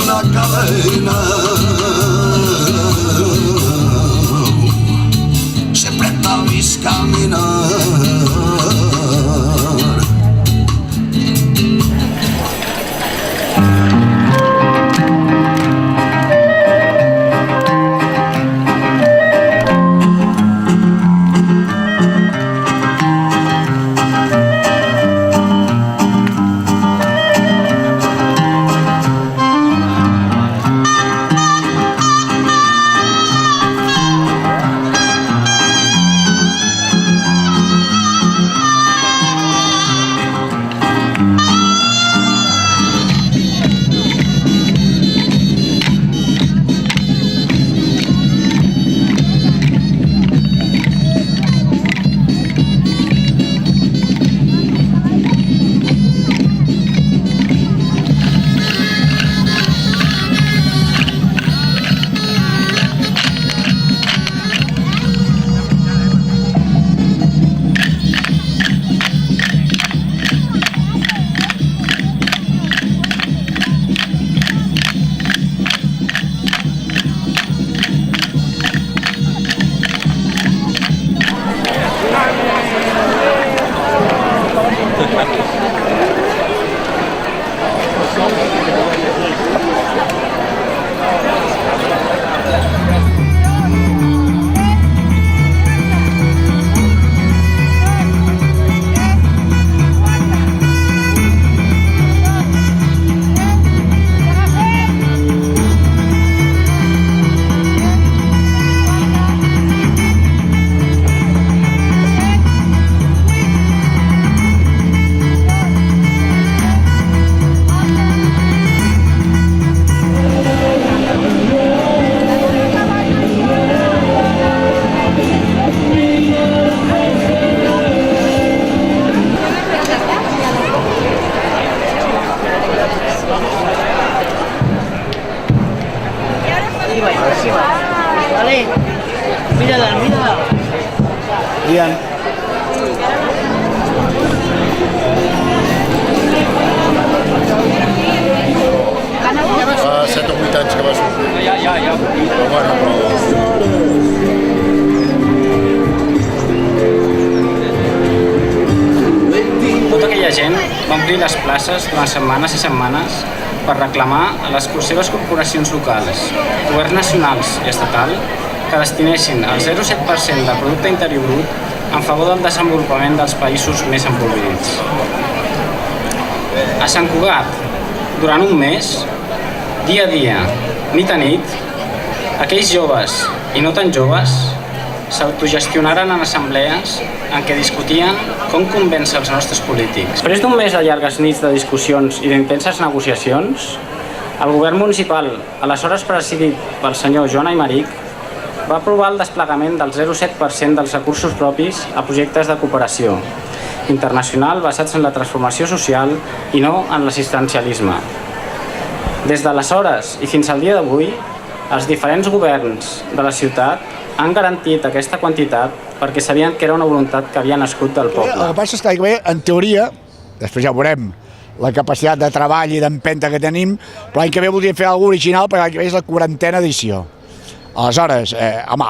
la cadena. Siempre estabas caminar. Vale, mírala, mírala. Bien. Fa 7 o 8 anys que va sortir. Ja. Però bueno, Tota aquella gent va omplir les places durant setmanes i setmanes per reclamar a les seves corporacions locals, governs nacionals i estatal, que destinessin el 0,7% del producte interior brut en favor del desenvolupament dels països més empobrits. A Sant Cugat, durant un mes, dia a dia, nit a nit, aquells joves i no tan joves s'autogestionaren en assemblees en què discutien com convèncer els nostres polítics. Després d'un mes de llargues nits de discussions i d'intenses negociacions, el govern municipal, aleshores presidit pel senyor Joan Aymeric, va aprovar el desplegament del 0,7% dels recursos propis a projectes de cooperació internacional basats en la transformació social i no en l'assistencialisme. Des d'aleshores i fins al dia d'avui, els diferents governs de la ciutat han garantit aquesta quantitat perquè sabien que era una voluntat que havia nascut del poble. El que passa és que bé, en teoria, després ja veurem la capacitat de treball i d'empenta que tenim, però l'any que ve voldríem fer alguna original perquè l'any que ve és la 40a edició. Aleshores, home,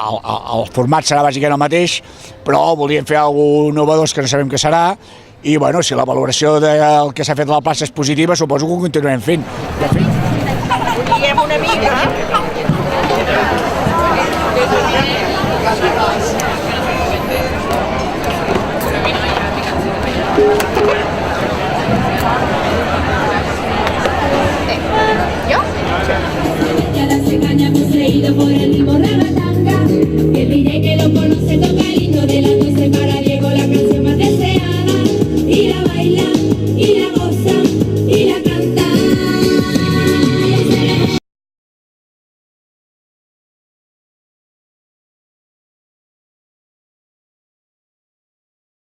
el format serà bàsicament el mateix, però voldríem fer alguna cosa novedós que no sabem què serà, i bueno, si la valoració del que s'ha fet a la plaça és positiva, suposo que ho continuarem fent. Diguem una mica.